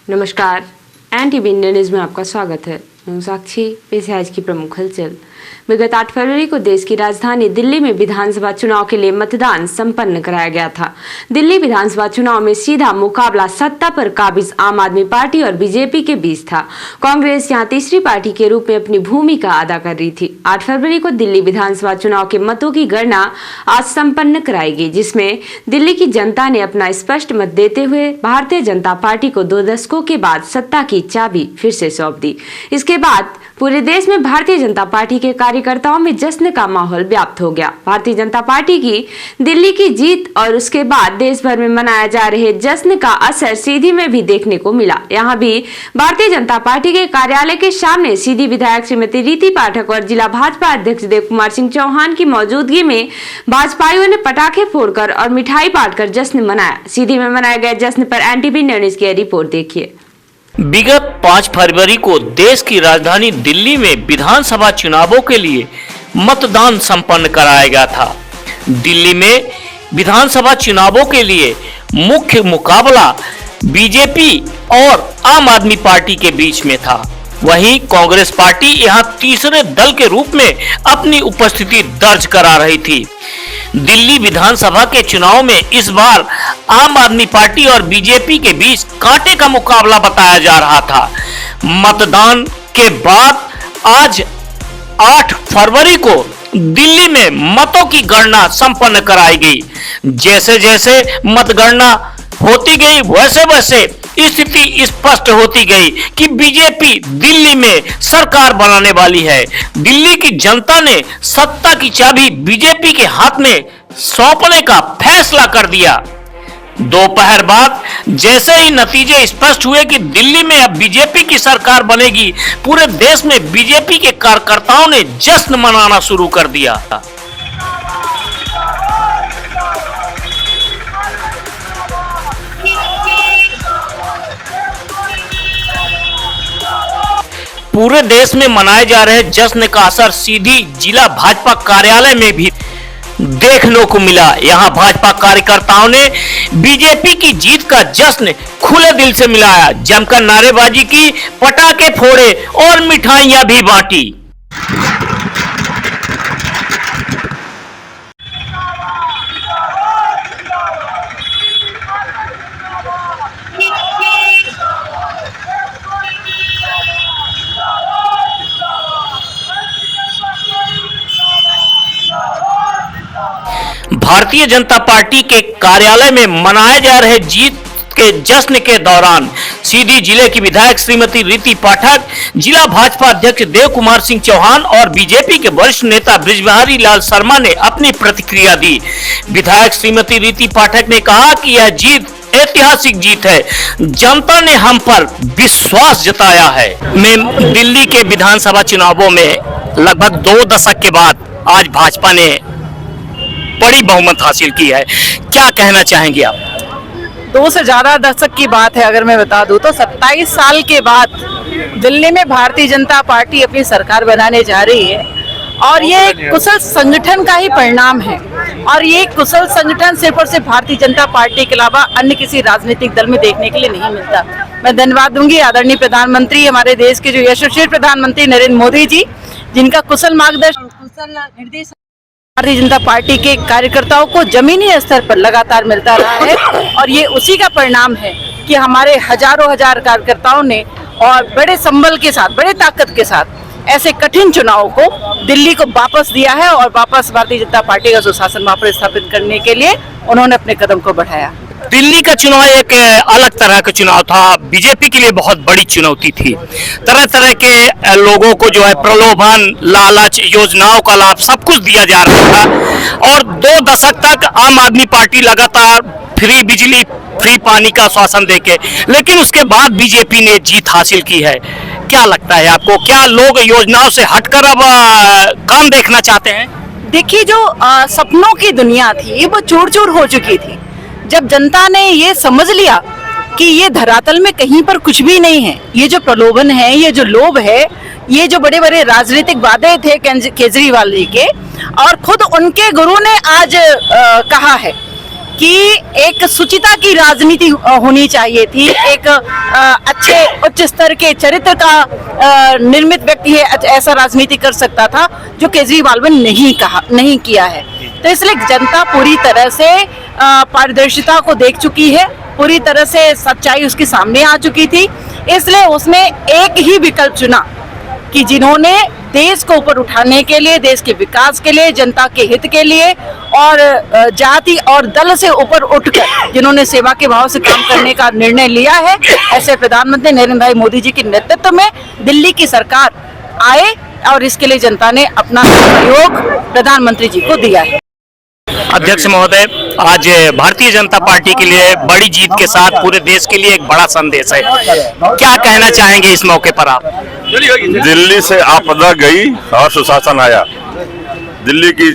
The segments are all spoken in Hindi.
नमस्कार, NTV इंडिया न्यूज में आपका स्वागत है। मैं साक्षी। पेश है आज की प्रमुख हलचल। विगत 8 फरवरी को देश की राजधानी दिल्ली में विधानसभा चुनाव के लिए मतदान संपन्न कराया गया था। दिल्ली विधानसभा चुनाव में सीधा मुकाबला सत्ता पर काबिज आम आदमी पार्टी और बीजेपी के बीच था। कांग्रेस यहां तीसरी पार्टी के रूप में अपनी भूमिका अदा कर रही थी। 8 फरवरी को दिल्ली विधानसभा चुनाव के मतों की गणना आज संपन्न कराई गई, जिसमें दिल्ली की जनता ने अपना स्पष्ट मत देते हुए भारतीय जनता पार्टी को 2 दशकों के बाद सत्ता की चाबी फिर से सौंप दी। इसके बाद पूरे देश में भारतीय जनता पार्टी के कार्यकर्ताओं में जश्न का माहौल व्याप्त हो गया। भारतीय जनता पार्टी की दिल्ली की जीत और उसके बाद देश भर में मनाया जा रहे जश्न का असर सीधी में भी देखने को मिला। यहाँ भी भारतीय जनता पार्टी के कार्यालय के सामने सीधी विधायक श्रीमती रीति पाठक और जिला भाजपा अध्यक्ष देव कुमार सिंह चौहान की मौजूदगी में भाजपाइयों ने पटाखे फोड़कर और मिठाई बांटकर जश्न मनाया। सीधी में मनाए गए जश्न पर NTV न्यूज की रिपोर्ट देखिए। विगत 5 फरवरी को देश की राजधानी दिल्ली में विधानसभा चुनावों के लिए मतदान संपन्न कराया गया था। दिल्ली में विधानसभा चुनावों के लिए मुख्य मुकाबला बीजेपी और आम आदमी पार्टी के बीच में था। वहीं कांग्रेस पार्टी यहां तीसरे दल के रूप में अपनी उपस्थिति दर्ज करा रही थी। दिल्ली विधानसभा के चुनाव में इस बार आम आदमी पार्टी और बीजेपी के बीच कांटे का मुकाबला बताया जा रहा था। मतदान के बाद आज 8 फरवरी को दिल्ली में मतों की गणना संपन्न कराई गई। जैसे जैसे मतगणना होती गई वैसे वैसे स्थिति स्पष्ट होती गई कि बीजेपी दिल्ली में सरकार बनाने वाली है। दिल्ली की जनता ने सत्ता की चाबी बीजेपी के हाथ में सौंपने का फैसला कर दिया। दोपहर बाद जैसे ही नतीजे स्पष्ट हुए कि दिल्ली में अब बीजेपी की सरकार बनेगी, पूरे देश में बीजेपी के कार्यकर्ताओं ने जश्न मनाना शुरू कर दिया। पूरे देश में मनाए जा रहे जश्न का असर सीधी जिला भाजपा कार्यालय में भी देखने को मिला। यहां भाजपा कार्यकर्ताओं ने बीजेपी की जीत का जश्न खुले दिल से मिलाया, जमकर नारेबाजी की, पटाखे फोड़े और मिठाइयां भी बांटी। भारतीय जनता पार्टी के कार्यालय में मनाए जा रहे जीत के जश्न के दौरान सीधी जिले की विधायक श्रीमती रीति पाठक, जिला भाजपा अध्यक्ष देव कुमार सिंह चौहान और बीजेपी के वरिष्ठ नेता बृजबिहारी लाल शर्मा ने अपनी प्रतिक्रिया दी। विधायक श्रीमती रीति पाठक ने कहा कि यह जीत ऐतिहासिक जीत है। जनता ने हम पर विश्वास जताया है। मैं दिल्ली के विधानसभा चुनावों में लगभग 2 दशक के बाद आज भाजपा ने बड़ी बहुमत हासिल की है। क्या कहना चाहेंगे आप? 2 से ज्यादा दशक की बात है। अगर मैं बता दूं तो 27 साल के बाद दिल्ली में भारतीय जनता पार्टी अपनी सरकार बनाने जा रही है और ये एक कुशल संगठन का ही परिणाम है। और ये कुशल संगठन सिर्फ और सिर्फ भारतीय जनता पार्टी के अलावा अन्य किसी राजनीतिक दल में देखने के लिए नहीं मिलता। मैं धन्यवाद दूंगी आदरणीय प्रधानमंत्री, हमारे देश के जो यशस्वी प्रधानमंत्री नरेंद्र मोदी जी, जिनका कुशल मार्गदर्शन, कुशल निर्देश भारतीय जनता पार्टी के कार्यकर्ताओं को जमीनी स्तर पर लगातार मिलता रहा है। और ये उसी का परिणाम है कि हमारे हजारों हजार कार्यकर्ताओं ने और बड़े संबल के साथ, बड़े ताकत के साथ ऐसे कठिन चुनावों को दिल्ली को वापस दिया है और वापस भारतीय जनता पार्टी का सुशासन वहां पर स्थापित करने के लिए उन्होंने अपने कदम को बढ़ाया। दिल्ली का चुनाव एक अलग तरह का चुनाव था। बीजेपी के लिए बहुत बड़ी चुनौती थी। तरह तरह के लोगों को जो है प्रलोभन, लालच, योजनाओं का लाभ सब कुछ दिया जा रहा था और 2 दशक तक आम आदमी पार्टी लगातार फ्री बिजली, फ्री पानी का आश्वासन देके, लेकिन उसके बाद बीजेपी ने जीत हासिल की है। क्या लगता है आपको, क्या लोग योजनाओं से हटकर अब काम देखना चाहते हैं? देखिए, जो सपनों की दुनिया थी वो चूर चूर हो चुकी थी। जब जनता ने ये समझ लिया कि ये धरातल में कहीं पर कुछ भी नहीं है, ये जो प्रलोभन है, ये जो लोभ है, ये जो बड़े बड़े राजनीतिक वादे थे केजरीवाल जी के, और खुद उनके गुरु ने आज कहा है कि एक सुचिता की राजनीति होनी चाहिए थी, एक अच्छे उच्च स्तर के चरित्र का निर्मित व्यक्ति है ऐसा राजनीति कर सकता था, जो केजरीवाल ने नहीं किया है। तो इसलिए जनता पूरी तरह से पारदर्शिता को देख चुकी है, पूरी तरह से सच्चाई उसके सामने आ चुकी थी। इसलिए उसने एक ही विकल्प चुना कि जिन्होंने देश को ऊपर उठाने के लिए, देश के विकास के लिए, जनता के हित के लिए और जाति और दल से ऊपर उठकर जिन्होंने सेवा के भाव से काम करने का निर्णय लिया है, ऐसे प्रधानमंत्री नरेंद्र भाई मोदी जी के नेतृत्व में दिल्ली की सरकार आए और इसके लिए जनता ने अपना सहयोग प्रधानमंत्री जी को दिया है। अध्यक्ष महोदय, आज भारतीय जनता पार्टी के लिए बड़ी जीत के साथ पूरे देश के लिए एक बड़ा संदेश है, क्या कहना चाहेंगे इस मौके पर आप? दिल्ली से आपदा गई और सुशासन आया। दिल्ली की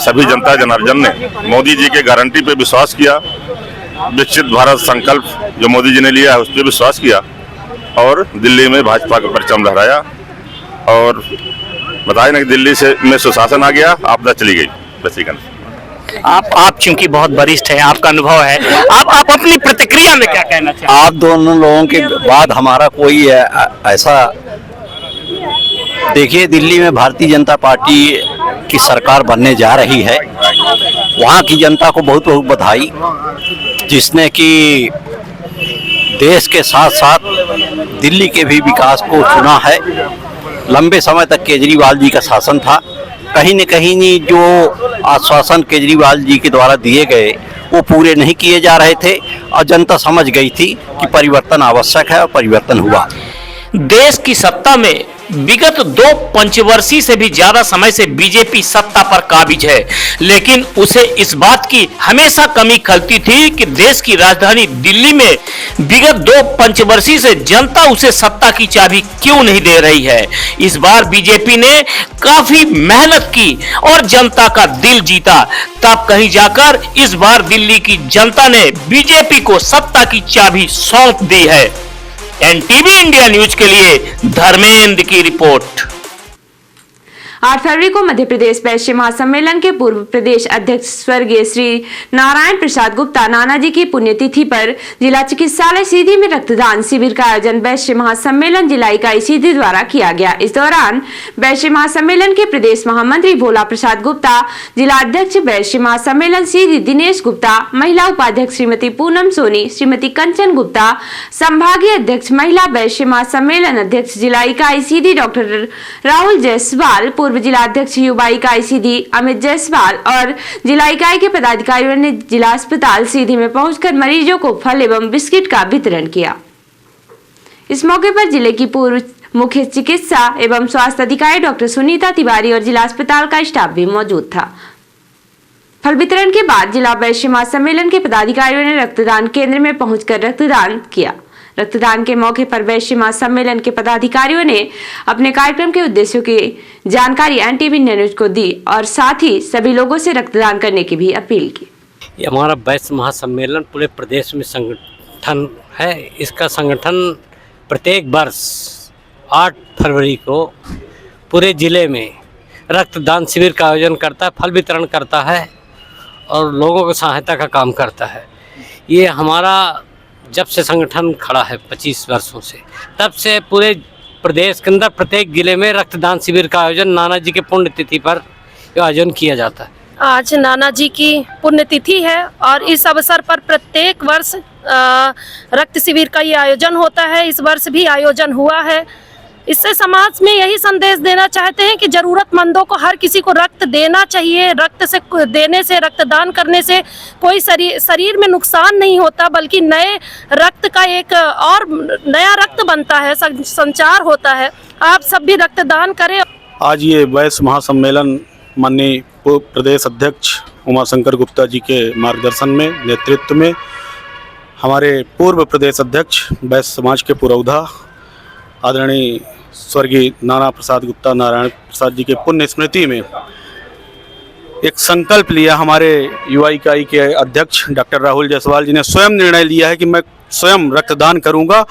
सभी जनता जनार्दन ने मोदी जी के गारंटी पे विश्वास किया, विकसित भारत संकल्प जो मोदी जी ने लिया है उस पर विश्वास किया और दिल्ली में भाजपा का परचम लहराया और बताए ना कि दिल्ली से में सुशासन आ गया, आपदा चली गई। बस ठीक है। आप चूंकि बहुत वरिष्ठ हैं, आपका अनुभव है, आप अपनी प्रतिक्रिया में क्या कहना चाहेंगे? आप दोनों लोगों के बाद हमारा कोई ऐसा, देखिए दिल्ली में भारतीय जनता पार्टी की सरकार बनने जा रही है। वहाँ की जनता को बहुत बहुत बधाई, जिसने कि देश के साथ साथ दिल्ली के भी विकास को चुना है। लंबे समय तक केजरीवाल जी का शासन था, कहीं न कहीं जो आश्वासन केजरीवाल जी के द्वारा दिए गए वो पूरे नहीं किए जा रहे थे और जनता समझ गई थी कि परिवर्तन आवश्यक है और परिवर्तन हुआ। देश की सत्ता में विगत 2 पंचवर्षीय से भी ज्यादा समय से बीजेपी सत्ता पर काबिज है, लेकिन उसे इस बात की हमेशा कमी खलती थी कि देश की राजधानी दिल्ली में विगत 2 पंचवर्षीय से जनता उसे सत्ता की चाबी क्यों नहीं दे रही है। इस बार बीजेपी ने काफी मेहनत की और जनता का दिल जीता, तब कहीं जाकर इस बार दिल्ली की जनता ने बीजेपी को सत्ता की चाबी सौंप दी है। एनटीवी इंडिया न्यूज के लिए धर्मेंद्र की रिपोर्ट। 8 फरवरी को मध्य प्रदेश वैश्य महासम्मेलन के पूर्व प्रदेश अध्यक्ष स्वर्गीय श्री नारायण प्रसाद गुप्ता नानाजी की पुण्यतिथि पर जिला चिकित्सालय सीधी में रक्तदान शिविर का आयोजन वैश्य महासम्मेलन जिला इकाई सीधी द्वारा किया गया। इस दौरान वैश्य महासम्मेलन के प्रदेश महामंत्री भोला प्रसाद गुप्ता, जिला अध्यक्ष वैश्य महासम्मेलन सीधी दिनेश गुप्ता, महिला उपाध्यक्ष श्रीमती पूनम सोनी, श्रीमती कंचन गुप्ता, संभागीय अध्यक्ष महिला वैश्य महासम्मेलन अध्यक्ष जिला इकाई सीधी डॉक्टर राहुल जायसवाल, पूर्व जिला अध्यक्ष युवा इकाई सीधी अमित जायसवाल और जिला इकाई के पदाधिकारियों ने जिला अस्पताल सीधी में पहुंचकर मरीजों को फल एवं बिस्किट का वितरण किया। इस मौके पर जिले की पूर्व मुख्य चिकित्सा एवं स्वास्थ्य अधिकारी डॉक्टर सुनीता तिवारी और जिला अस्पताल का स्टाफ भी मौजूद था। फल वितरण के बाद जिला वैश्य महासम्मेलन के पदाधिकारियों ने रक्तदान केंद्र में पहुंचकर रक्तदान किया। रक्तदान के मौके पर वैश्य महासम्मेलन के पदाधिकारियों ने अपने कार्यक्रम के उद्देश्यों की जानकारी एनटीवी न्यूज को दी और साथ ही सभी लोगों से रक्तदान करने की भी अपील की। ये हमारा वैश्य महासम्मेलन पूरे प्रदेश में संगठन है। इसका संगठन प्रत्येक वर्ष 8 फरवरी को पूरे जिले में रक्तदान शिविर का आयोजन करता है, फल वितरण करता है और लोगों की सहायता का काम करता है। ये हमारा जब से संगठन खड़ा है 25 वर्षों से, तब से पूरे प्रदेश के अंदर प्रत्येक जिले में रक्तदान शिविर का आयोजन नानाजी के पुण्यतिथि पर आयोजन किया जाता है। आज नानाजी की पुण्यतिथि है और इस अवसर पर प्रत्येक वर्ष रक्त शिविर का ये आयोजन होता है। इस वर्ष भी आयोजन हुआ है। इससे समाज में यही संदेश देना चाहते हैं कि जरूरतमंदों को, हर किसी को रक्त देना चाहिए। रक्त से देने से, रक्तदान करने से कोई शरीर में नुकसान नहीं होता, बल्कि नए रक्त का एक और नया रक्त बनता है, संचार होता है। आप सब भी रक्तदान करें। आज ये वैश्य महासम्मेलन माननीय पूर्व प्रदेश अध्यक्ष उमाशंकर गुप्ता जी के मार्गदर्शन में, नेतृत्व में, हमारे पूर्व प्रदेश अध्यक्ष वैश्य समाज के पुरोधा आदरणीय स्वर्गीय नाना प्रसाद गुप्ता नारायण प्रसाद जी के पुण्य स्मृति में एक संकल्प लिया। हमारे युवा इकाई के अध्यक्ष डॉक्टर राहुल जायसवाल जी ने स्वयं निर्णय लिया है कि मैं स्वयं रक्तदान करूंगा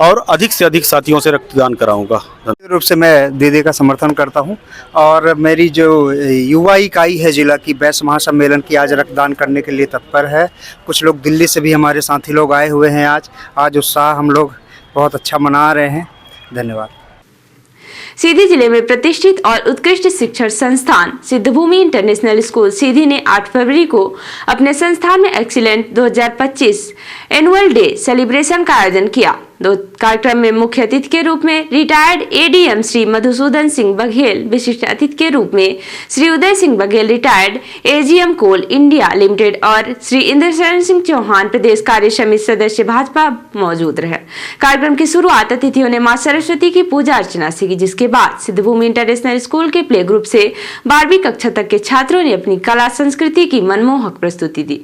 और अधिक से अधिक साथियों से रक्तदान कराऊंगा। रूप से मैं दीदी का समर्थन करता हूं और मेरी जो युवा इकाई है जिला की बैस महासम्मेलन की आज रक्तदान करने के लिए तत्पर है। कुछ लोग दिल्ली से भी हमारे साथी लोग आए हुए हैं। आज उत्साह हम लोग बहुत अच्छा मना रहे हैं। धन्यवाद। सीधी जिले में प्रतिष्ठित और उत्कृष्ट शिक्षण संस्थान सिद्धभूमि इंटरनेशनल स्कूल सीधी ने 8 फरवरी को अपने संस्थान में एक्सीलेंट 2025 एनुअल डे सेलिब्रेशन का आयोजन किया। कार्यक्रम में मुख्य अतिथि के रूप में रिटायर्ड एडीएम श्री मधुसूदन सिंह बघेल, विशिष्ट अतिथि के रूप में श्री उदय सिंह बघेल रिटायर्ड एजीएम कोल इंडिया लिमिटेड और श्री इंद्रशरण सिंह चौहान प्रदेश कार्य समिति सदस्य भाजपा मौजूद रहे। कार्यक्रम की शुरुआत अतिथियों ने मां सरस्वती की पूजा अर्चना से की, जिसके बाद सिद्धभूमि इंटरनेशनल स्कूल के प्ले ग्रुप से 12वीं कक्षा तक के छात्रों ने अपनी कला संस्कृति की मनमोहक प्रस्तुति दी,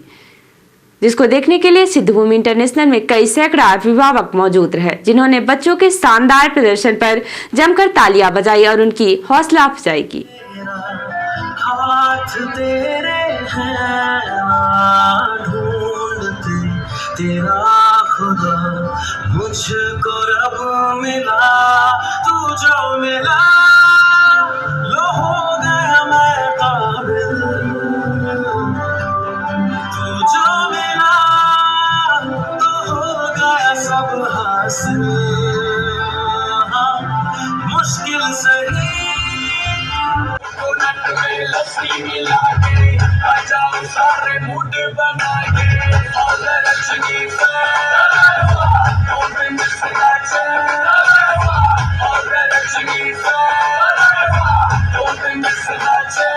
जिसको देखने के लिए सिद्धभूमि इंटरनेशनल में कई सैकड़ा अभिभावक मौजूद रहे, जिन्होंने बच्चों के शानदार प्रदर्शन पर जमकर तालियां बजाई और उनकी हौसला अफजाई की। हाथ तेरे हैं ढूंढते तेरा खुदा, मुझको रब मिला, तू जो मिला लो हो गया मैं काबिल, तू जो मिला तो हो गया सब हासिल। मुश्किल सही कोनट में लस्सी मिला के बजाओ सारे मूड बना के और रचनी से और मिसला से और रचनी से और मिसला से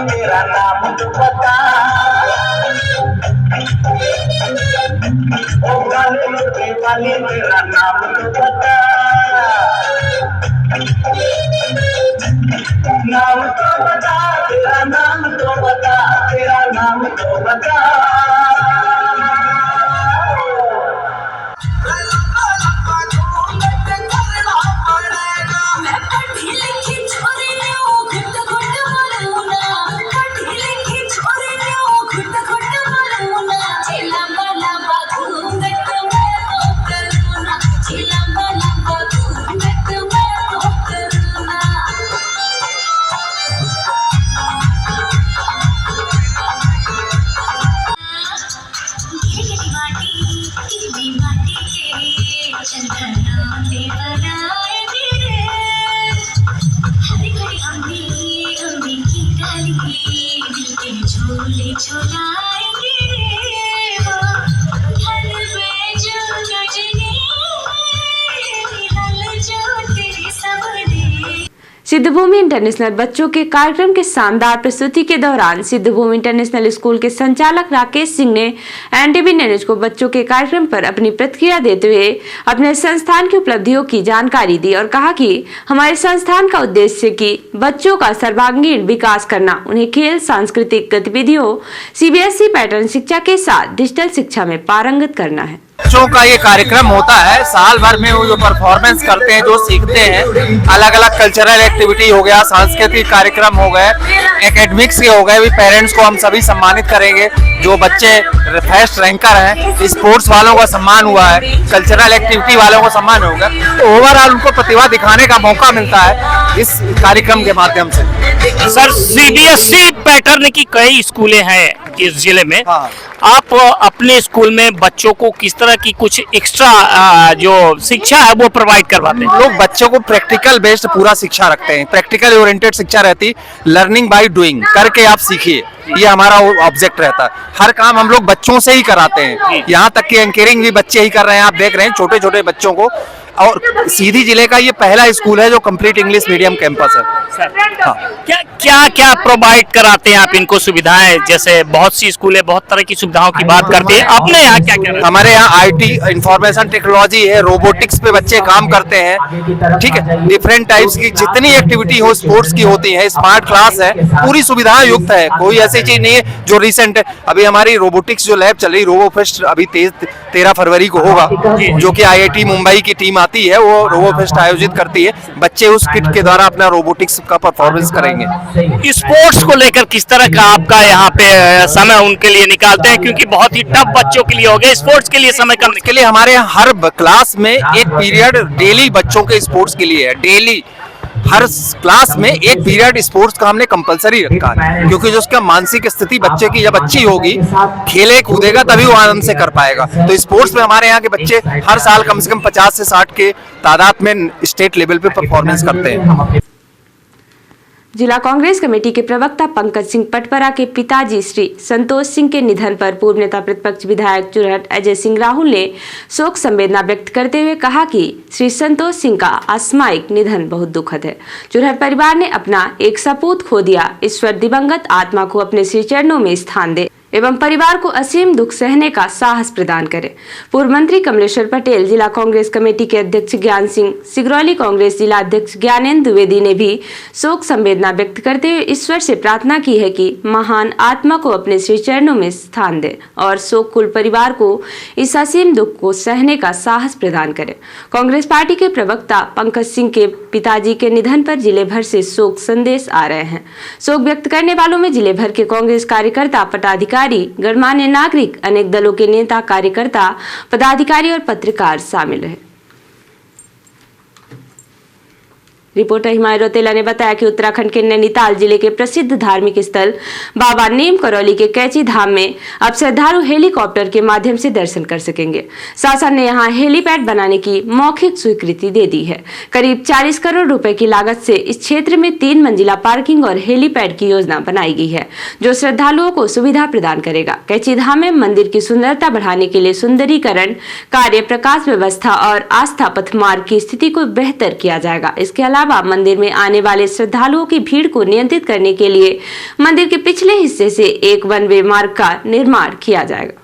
तेरा नाम तो बता, ओ गाने लुटे वाली तेरा नाम तो बता, नाम तो बता, तेरा नाम तो बता, तेरा नाम तो बता। सिद्धभूमि इंटरनेशनल बच्चों के कार्यक्रम के शानदार प्रस्तुति के दौरान सिद्धभूमि इंटरनेशनल स्कूल के संचालक राकेश सिंह ने एनटीवी न्यूज को बच्चों के कार्यक्रम पर अपनी प्रतिक्रिया देते हुए अपने संस्थान की उपलब्धियों की जानकारी दी और कहा कि हमारे संस्थान का उद्देश्य कि बच्चों का सर्वांगीण विकास करना, उन्हें खेल, सांस्कृतिक गतिविधियों, सीबीएसई पैटर्न शिक्षा के साथ डिजिटल शिक्षा में पारंगत करना है। बच्चों का ये कार्यक्रम होता है, साल भर में वो जो परफॉर्मेंस करते हैं, जो सीखते हैं, अलग अलग कल्चरल एक्टिविटी हो गया, सांस्कृतिक कार्यक्रम हो गए, एकेडमिक्स के हो गए, भी पेरेंट्स को हम सभी सम्मानित करेंगे। जो बच्चे फर्स्ट रैंकर हैं, स्पोर्ट्स वालों का सम्मान हुआ है, कल्चरल एक्टिविटी वालों को सम्मान होगा, तो ओवरऑल उनको प्रतिभा दिखाने का मौका मिलता है इस कार्यक्रम के माध्यम से। सर, सीबीएसई पैटर्न की कई स्कूलें हैं इस जिले में। हाँ। आप अपने स्कूल में बच्चों को किस तरह की कुछ एक्स्ट्रा जो शिक्षा है वो प्रोवाइड करवाते हैं? लोग बच्चों को प्रैक्टिकल बेस्ड पूरा शिक्षा रखते हैं, प्रैक्टिकल ओरिएंटेड शिक्षा रहती, लर्निंग बाय डूइंग, करके आप सीखिए, ये हमारा ऑब्जेक्ट रहता है। हर काम हम लोग बच्चों से ही कराते हैं, यहाँ तक कि एंकरिंग भी बच्चे ही कर रहे हैं। आप देख रहे हैं छोटे छोटे बच्चों को और सीधी जिले का ये पहला स्कूल है जो कंप्लीट इंग्लिश मीडियम कैंपस है। हाँ। क्या क्या प्रोवाइड कराते हैं आप इनको सुविधाएं? जैसे बहुत सी स्कूलें बहुत तरह की सुविधाओं की बात करती है, अपने यहाँ क्या क्या? हमारे यहाँ IT इंफॉर्मेशन टेक्नोलॉजी है, रोबोटिक्स पे बच्चे काम करते हैं, ठीक है, डिफरेंट टाइप्स की जितनी एक्टिविटी हो स्पोर्ट्स की होती है, स्मार्ट क्लास है, पूरी सुविधाएं युक्त है, कोई ऐसी चीज नहीं है जो रिसेंट है। अभी हमारी रोबोटिक्स जो लैब चल रही रोबोफेस्ट अभी 13 फरवरी को होगा, जो कि IIT मुंबई की टीम आती है, वो रोबोफेस्ट आयोजित करती है, बच्चे उस किट के द्वारा अपना रोबोटिक्स का परफॉर्मेंस करेंगे। स्पोर्ट्स को लेकर किस तरह का आपका यहाँ पे समय उनके लिए निकालते हैं, क्योंकि बहुत ही टफ बच्चों के लिए हो गए, स्पोर्ट्स के लिए समय कम के लिए हमारे यहाँ हर क्लास में एक पीरियड डेली बच्चों के स्पोर्ट्स के लिए है। डेली हर क्लास में एक पीरियड स्पोर्ट्स का हमने कंपलसरी रखा है, क्योंकि जो उसका मानसिक स्थिति बच्चे की जब अच्छी होगी, खेले कूदेगा तभी वो आनंद से कर पाएगा। तो स्पोर्ट्स में हमारे यहाँ के बच्चे हर साल कम से कम 50 से 60 के तादाद में स्टेट लेवल पे परफॉर्मेंस करते हैं। जिला कांग्रेस कमेटी के प्रवक्ता पंकज सिंह पटपरा के पिताजी श्री संतोष सिंह के निधन पर पूर्व नेता प्रतिपक्ष विधायक चुरहट अजय सिंह राहुल ने शोक संवेदना व्यक्त करते हुए कहा कि श्री संतोष सिंह का असामयिक निधन बहुत दुखद है। चुरहट परिवार ने अपना एक सपूत खो दिया। ईश्वर दिवंगत आत्मा को अपने श्री चरणों में स्थान दे एवं परिवार को असीम दुख सहने का साहस प्रदान करे। पूर्व मंत्री कमलेश्वर पटेल, जिला कांग्रेस कमेटी के अध्यक्ष ज्ञान सिंह, सिगरौली कांग्रेस जिला अध्यक्ष ज्ञानेंद्र द्विवेदी ने भी शोक संवेदना व्यक्त करते हुए ईश्वर से प्रार्थना की है कि महान आत्मा को अपने श्री चरणों में स्थान दे और शोककुल परिवार को इस असीम दुख को सहने का साहस प्रदान करे। कांग्रेस पार्टी के प्रवक्ता पंकज सिंह के पिताजी के निधन पर जिले भर से शोक संदेश आ रहे हैं। शोक व्यक्त करने वालों में जिले भर के कांग्रेस कार्यकर्ता, पदाधिकारी, गणमान्य नागरिक, अनेक दलों के नेता, कार्यकर्ता, पदाधिकारी और पत्रकार शामिल हैं। रिपोर्टर हिमायत रोतेला ने बताया कि उत्तराखंड के नैनीताल जिले के प्रसिद्ध धार्मिक स्थल बाबा नीम करौली के कैची धाम में अब श्रद्धालु हेलीकॉप्टर के माध्यम से दर्शन कर सकेंगे। शासन ने यहां हेलीपैड बनाने की मौखिक स्वीकृति दे दी है। करीब 40 करोड़ रुपए की लागत से इस क्षेत्र में 3 मंजिला पार्किंग और हेलीपैड की योजना बनाई गई है, जो श्रद्धालुओं को सुविधा प्रदान करेगा। कैची धाम में मंदिर की सुंदरता बढ़ाने के लिए सुंदरीकरण कार्य, प्रकाश व्यवस्था और आस्था पथ मार्ग की स्थिति को बेहतर किया जाएगा। इसके अलावा मंदिर में आने वाले श्रद्धालुओं की भीड़ को नियंत्रित करने के लिए मंदिर के पिछले हिस्से से एक वन वे मार्ग का निर्माण किया जाएगा।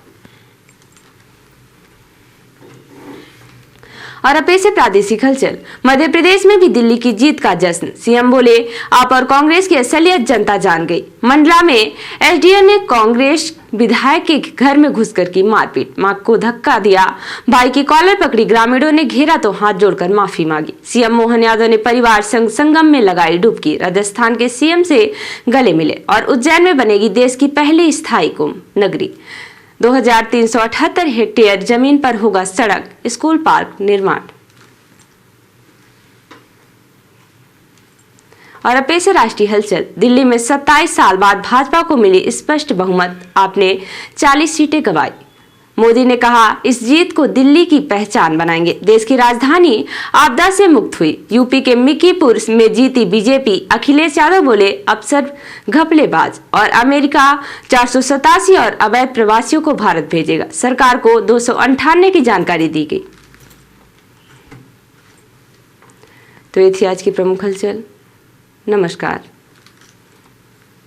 और अब से प्रादेशिक हलचल। मध्य प्रदेश में भी दिल्ली की जीत का जश्न। सीएम बोले, आप और कांग्रेस की असलियत जनता जान गई। मंडला में एसडीएम ने कांग्रेस विधायक के घर में घुसकर की मारपीट, मां को धक्का दिया, भाई की कॉलर पकड़ी, ग्रामीणों ने घेरा तो हाथ जोड़कर माफी मांगी। सीएम मोहन यादव ने परिवार संग संगम में लगाई डुबकी, राजस्थान के सीएम से गले मिले और उज्जैन में बनेगी देश की पहली स्थायी कुंभ नगरी। 2378 हेक्टेयर जमीन पर होगा सड़क, स्कूल, पार्क निर्माण। और अब से राष्ट्रीय हलचल। दिल्ली में 27 साल बाद भाजपा को मिली स्पष्ट बहुमत, आपने 40 सीटें गंवाई। मोदी ने कहा, इस जीत को दिल्ली की पहचान बनाएंगे। देश की राजधानी आपदा से मुक्त हुई। यूपी के मिकीपुर में जीती बीजेपी। अखिलेश यादव बोले, अफसर घपलेबाज। और अमेरिका 487 और अवैध प्रवासियों को भारत भेजेगा। सरकार को 298 की जानकारी दी गई। तो ये थी आज की प्रमुख हलचल। नमस्कार।